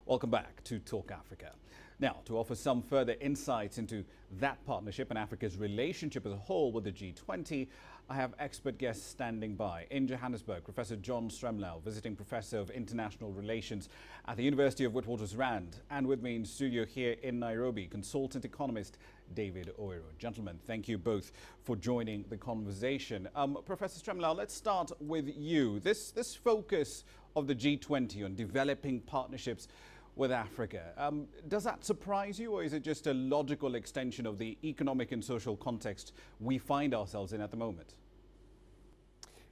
Welcome back to Talk Africa. Now, to offer some further insights into that partnership and Africa's relationship as a whole with the G20, I have expert guests standing by. In Johannesburg, Professor John Stremlau, visiting Professor of International Relations at the University of Witwatersrand. And with me in studio here in Nairobi, consultant economist David Oiro. Gentlemen, thank you both for joining the conversation. Professor Stremlau, let's start with you. This focus of the G20 on developing partnerships with Africa. Does that surprise you, or is it just a logical extension of the economic and social context we find ourselves in at the moment?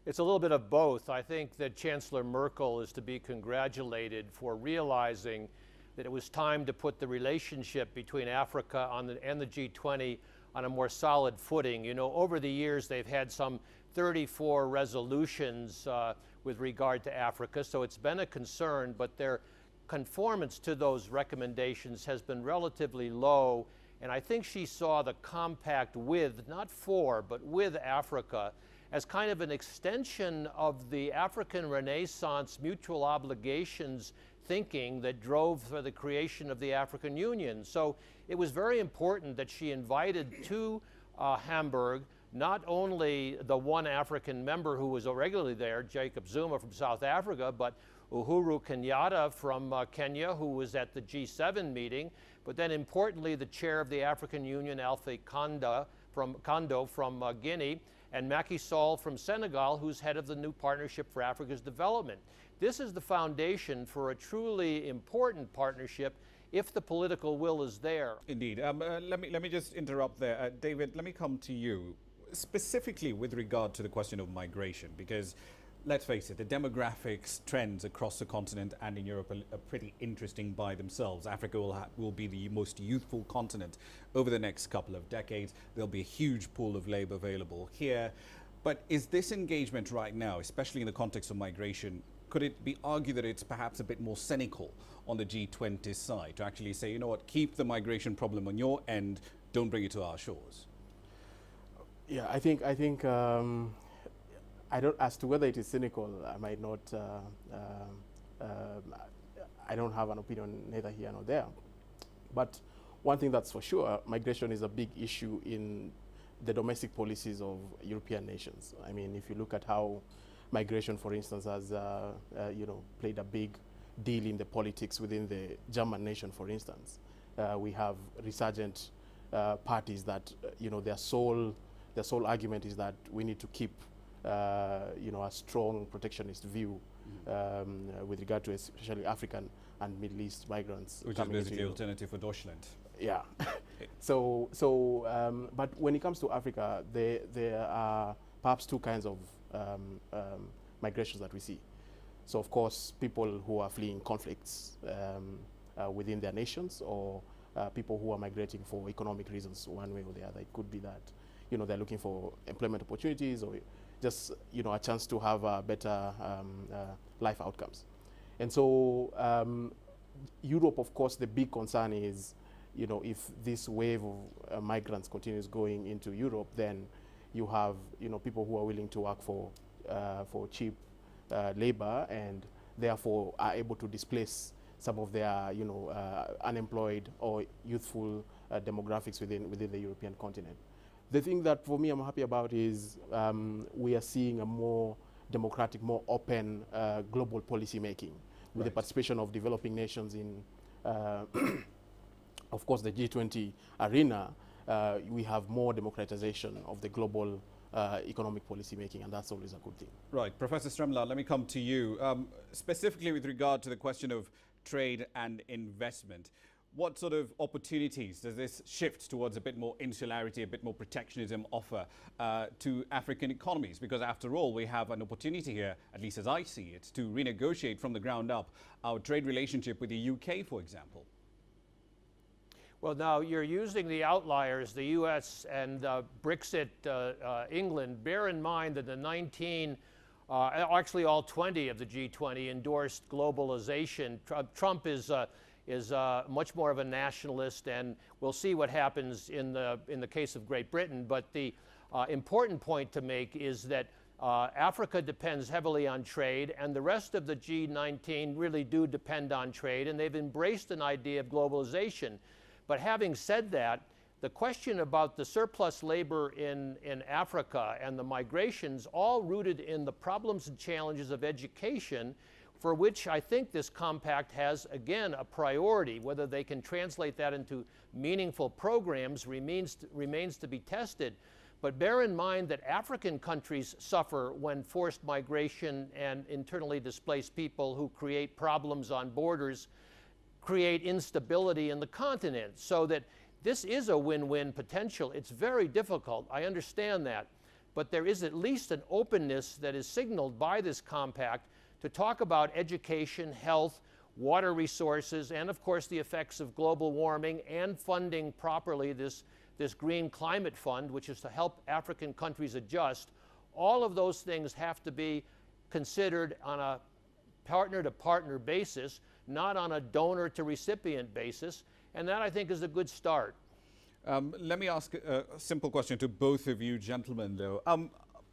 It's a little bit of both. I think that Chancellor Merkel is to be congratulated for realizing that it was time to put the relationship between Africa and the G20 on a more solid footing. You know, over the years, they've had some 34 resolutions with regard to Africa, so it's been a concern, but their conformance to those recommendations has been relatively low, and I think she saw the compact with, not for, but with Africa as kind of an extension of the African Renaissance mutual obligations thinking that drove for the creation of the African Union. So it was very important that she invited to Hamburg not only the one African member who was regularly there, Jacob Zuma from South Africa, but Uhuru Kenyatta from Kenya, who was at the G7 meeting, but then importantly the chair of the African Union, Alpha Conde from Guinea, and Macky Sall from Senegal, who's head of the new Partnership for Africa's Development. This is the foundation for a truly important partnership if the political will is there. Indeed. Let me just interrupt there. David, let me come to you, specifically with regard to the question of migration, because let's face it, the demographics trends across the continent and in Europe are pretty interesting by themselves. Africa will be the most youthful continent over the next couple of decades. There'll be a huge pool of labor available here. But is this engagement right now, especially in the context of migration, could it be argued that it's perhaps a bit more cynical on the G20 side to actually say, you know what, keep the migration problem on your end, don't bring it to our shores? Yeah, I think I don't, as to whether it is cynical, I might not, I don't have an opinion neither here nor there. But one thing that's for sure, migration is a big issue in the domestic policies of European nations. I mean, if you look at how migration, for instance, has played a big deal in the politics within the German nation, for instance. We have resurgent parties that, their sole argument is that we need to keep a strong protectionist view with regard to especially African and Middle East migrants. Which is basically the alternative for Deutschland. Yeah. But when it comes to Africa, there are perhaps two kinds of migrations that we see. So, of course, people who are fleeing conflicts within their nations, or people who are migrating for economic reasons, one way or the other. It could be that, they're looking for employment opportunities, or just, a chance to have better life outcomes. And so Europe, of course, the big concern is, if this wave of migrants continues going into Europe, then you have, people who are willing to work for cheap labor, and therefore are able to displace some of their, unemployed or youthful demographics within the European continent. The thing that for me I'm happy about is we are seeing a more democratic, more open global policy making with the participation of developing nations in, of course, the G20 arena. We have more democratization of the global economic policy making, and that's always a good thing. Right. Professor Stremlau, let me come to you. Specifically with regard to the question of trade and investment, what sort of opportunities does this shift towards a bit more insularity, a bit more protectionism offer to African economies? Because after all, we have an opportunity here, at least as I see it, to renegotiate from the ground up our trade relationship with the UK, for example. Well, now you're using the outliers, the US and Brexit, England. Bear in mind that the actually all 20 of the G20 endorsed globalization. Trump is much more of a nationalist, and we'll see what happens in the case of Great Britain. But the important point to make is that Africa depends heavily on trade, and the rest of the G19 really do depend on trade, and they've embraced an idea of globalization. But having said that, the question about the surplus labor in Africa and the migrations, all rooted in the problems and challenges of education, for which I think this compact has, again, a priority. Whether they can translate that into meaningful programs remains to be tested. But bear in mind that African countries suffer when forced migration and internally displaced people who create problems on borders create instability in the continent. So that this is a win-win potential. It's very difficult, I understand that. But there is at least an openness that is signaled by this compact to talk about education, health, water resources, and of course the effects of global warming, and funding properly this Green Climate Fund, which is to help African countries adjust. All of those things have to be considered on a partner-to-partner basis, not on a donor-to-recipient basis, and that, I think, is a good start. Let me ask a simple question to both of you gentlemen, though.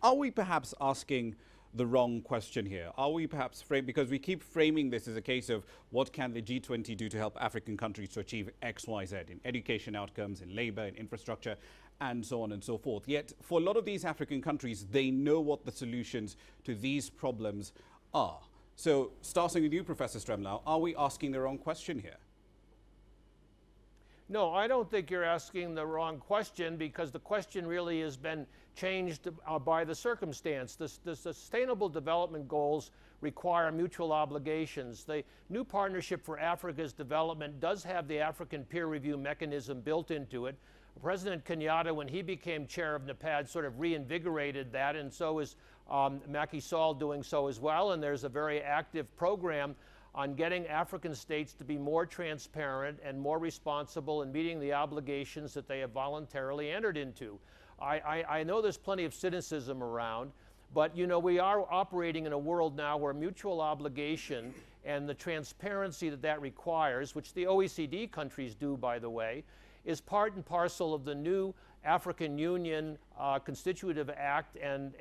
Are we perhaps asking the wrong question here? Are we perhaps because we keep framing this as a case of what can the G20 do to help African countries to achieve X, Y, Z in education outcomes, in labor, in infrastructure, and so on and so forth. Yet for a lot of these African countries, they know what the solutions to these problems are. So starting with you, Professor Stremlau, are we asking the wrong question here? No, I don't think you're asking the wrong question, because the question really has been changed by the circumstance. The Sustainable Development Goals require mutual obligations. The new Partnership for Africa's Development does have the African peer review mechanism built into it. President Kenyatta, when he became chair of NEPAD, sort of reinvigorated that, and so is Macky Sall doing so as well. And there's a very active program on getting African states to be more transparent and more responsible in meeting the obligations that they have voluntarily entered into. I know there's plenty of cynicism around, but you know, we are operating in a world now where mutual obligation and the transparency that requires, which the OECD countries do, by the way, is part and parcel of the new African Union Constitutive Act and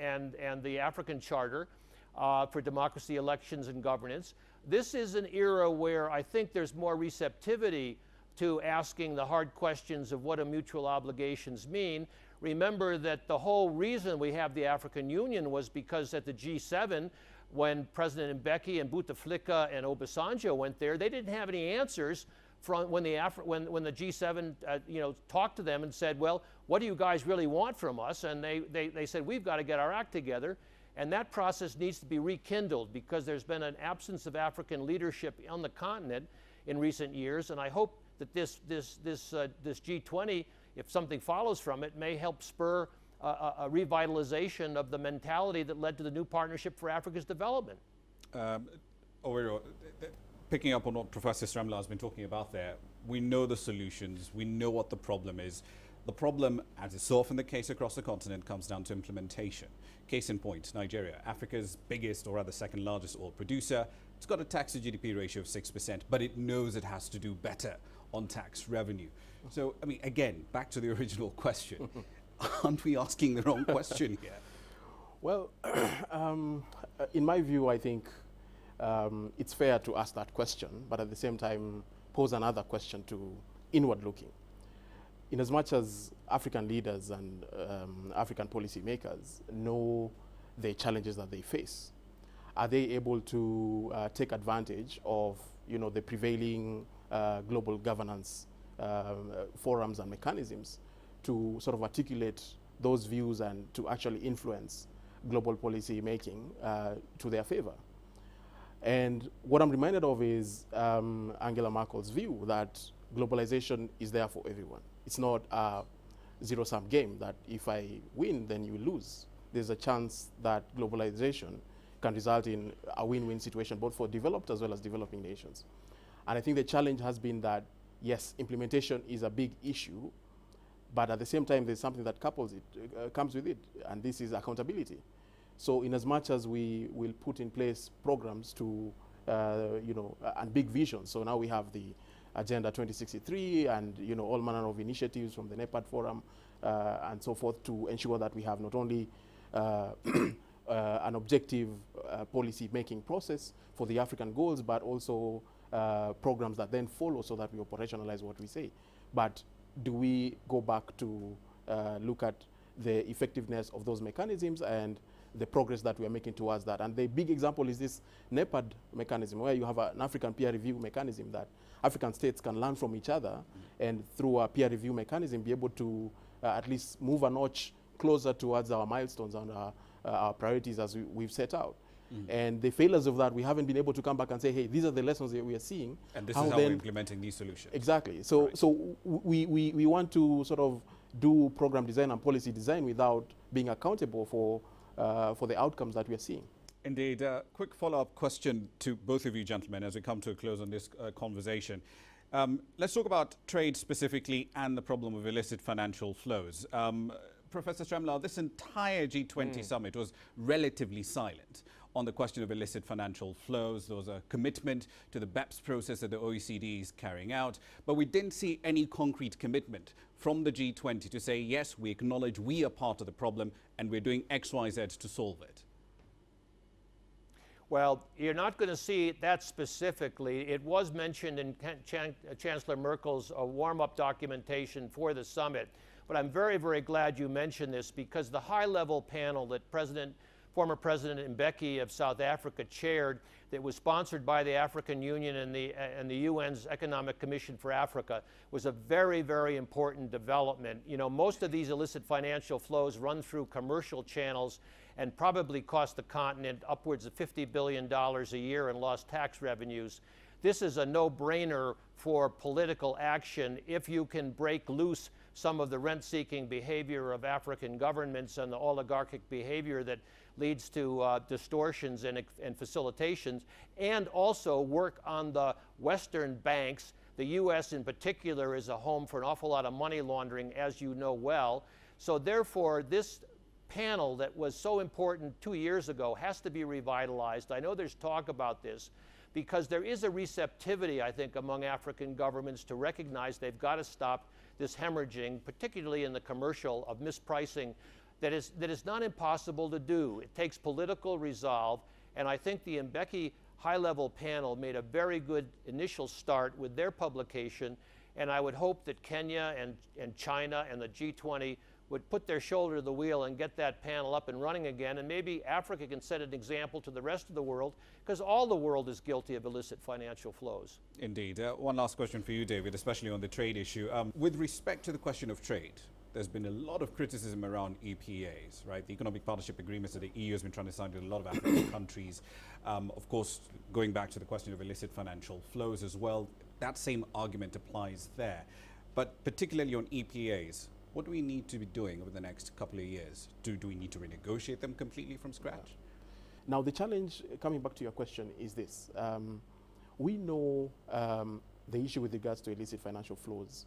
the African Charter for Democracy, Elections, and Governance. This is an era where I think there's more receptivity to asking the hard questions of what do mutual obligations mean. Remember that the whole reason we have the African Union was because at the G7, when President Mbeki and Bouteflika and Obasanjo went there, they didn't have any answers from when the G7 talked to them and said, well, what do you guys really want from us? And they said, we've got to get our act together. And that process needs to be rekindled, because there's been an absence of African leadership on the continent in recent years. And I hope that this G20, if something follows from it, may help spur a revitalization of the mentality that led to the new Partnership for Africa's Development. Picking up on what Professor Stremlau has been talking about there, we know the solutions, we know what the problem is. The problem, as is so often the case across the continent, comes down to implementation. Case in point, Nigeria, Africa's biggest, or rather second largest oil producer. It's got a tax to GDP ratio of 6%, but it knows it has to do better on tax revenue. So, I mean, again, back to the original question. Aren't we asking the wrong question here? Well, in my view, I think it's fair to ask that question, but at the same time pose another question to inward looking. In as much as African leaders and African policymakers know the challenges that they face, are they able to take advantage of the prevailing global governance forums and mechanisms to sort of articulate those views and to actually influence global policy making to their favor? And what I'm reminded of is Angela Merkel's view that globalization is there for everyone. It's not a zero-sum game that if I win, then you lose. There's a chance that globalization can result in a win-win situation, both for developed as well as developing nations. And I think the challenge has been that, yes, implementation is a big issue, but at the same time, there's something that comes with it, and this is accountability. So in as much as we will put in place programs to, and big visions. So now we have the Agenda 2063 and all manner of initiatives from the NEPAD Forum and so forth to ensure that we have not only an objective policy-making process for the African goals, but also programs that then follow so that we operationalize what we say. But do we go back to look at the effectiveness of those mechanisms and the progress that we are making towards that? And the big example is this NEPAD mechanism, where you have an African peer review mechanism that African states can learn from each other, and through a peer review mechanism be able to at least move a notch closer towards our milestones and our priorities as we've set out. And the failures of that, we haven't been able to come back and say, hey, these are the lessons that we are seeing. And this is how we're implementing these solutions. Exactly. So, right. So we want to sort of do program design and policy design without being accountable for the outcomes that we are seeing. Indeed. Quick follow-up question to both of you gentlemen as we come to a close on this conversation. Let's talk about trade specifically and the problem of illicit financial flows. Professor Stremlau, this entire G20 summit was relatively silent on the question of illicit financial flows. There was a commitment to the BEPS process that the OECD is carrying out, but we didn't see any concrete commitment from the G20 to say, yes, we acknowledge we are part of the problem and we're doing X, Y, Z to solve it. Well, you're not going to see that specifically. It was mentioned in Chancellor Merkel's warm-up documentation for the summit. But I'm very, very glad you mentioned this, because the high-level panel that former President Mbeki of South Africa chaired, that was sponsored by the African Union and the UN's Economic Commission for Africa, was a very, very important development. You know, most of these illicit financial flows run through commercial channels and probably cost the continent upwards of $50 billion a year in lost tax revenues. This is a no-brainer for political action if you can break loose some of the rent-seeking behavior of African governments and the oligarchic behavior that leads to distortions and facilitations, and also work on the Western banks. The U.S. in particular is a home for an awful lot of money laundering, as you know well. So therefore, this panel that was so important 2 years ago has to be revitalized. I know there's talk about this, because there is a receptivity, I think, among African governments to recognize they've got to stop this hemorrhaging, particularly in the commercial, of mispricing that is not impossible to do. It takes political resolve, and I think the Mbeki high-level panel made a very good initial start with their publication, and I would hope that Kenya and China and the G20 would put their shoulder to the wheel and get that panel up and running again, and maybe Africa can set an example to the rest of the world, because all the world is guilty of illicit financial flows. Indeed. One last question for you, David, especially on the trade issue. With respect to the question of trade, there's been a lot of criticism around EPAs, right? The economic partnership agreements that the EU has been trying to sign with a lot of African countries. Of course, going back to the question of illicit financial flows as well, that same argument applies there. But particularly on EPAs, what do we need to be doing over the next couple of years? Do we need to renegotiate them completely from scratch? Now, the challenge, coming back to your question, is this. We know the issue with regards to illicit financial flows.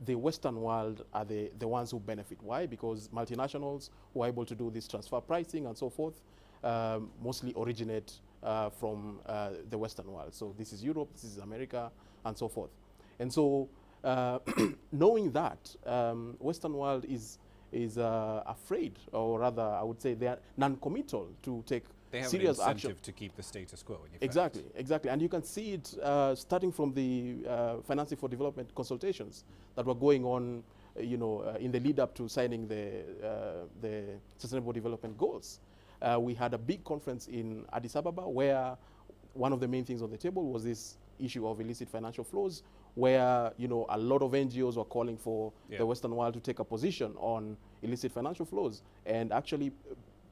The Western world are the ones who benefit. Why? Because multinationals who are able to do this transfer pricing and so forth mostly originate from the Western world. So this is Europe, this is America, and so forth. And so knowing that, Western world is afraid, or rather, I would say they are non-committal to take serious action. They have an incentive to keep the status quo. Exactly, exactly. And you can see it starting from the Financing for Development consultations that were going on, you know, in the lead up to signing the Sustainable Development Goals. We had a big conference in Addis Ababa where one of the main things on the table was this issue of illicit financial flows, where, you know, a lot of NGOs were calling for the Western world to take a position on illicit financial flows and actually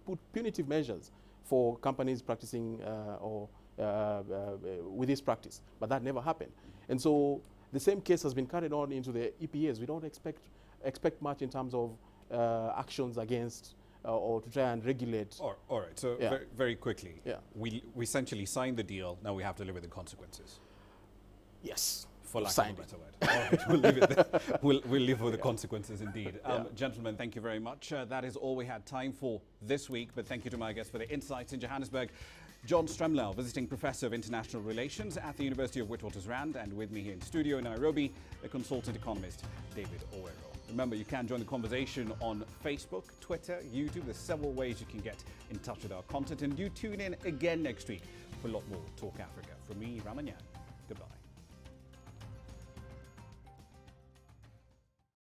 put punitive measures for companies practicing with this practice. But that never happened. And so the same case has been carried on into the EPAs. We don't expect much in terms of actions against or to try and regulate. All right. So very quickly, we essentially signed the deal. Now we have to live with the consequences. Yes. For lack of a better word. All right, we'll leave it there. We'll live with the consequences indeed. Gentlemen, thank you very much. That is all we had time for this week, but thank you to my guests for the insights in Johannesburg. John Stremlau, Visiting Professor of International Relations at the University of Witwatersrand, and with me here in studio in Nairobi, the consultant economist, David Owero. Remember, you can join the conversation on Facebook, Twitter, YouTube. There's several ways you can get in touch with our content. And do tune in again next week for a lot more Talk Africa. From me, Ramanyan.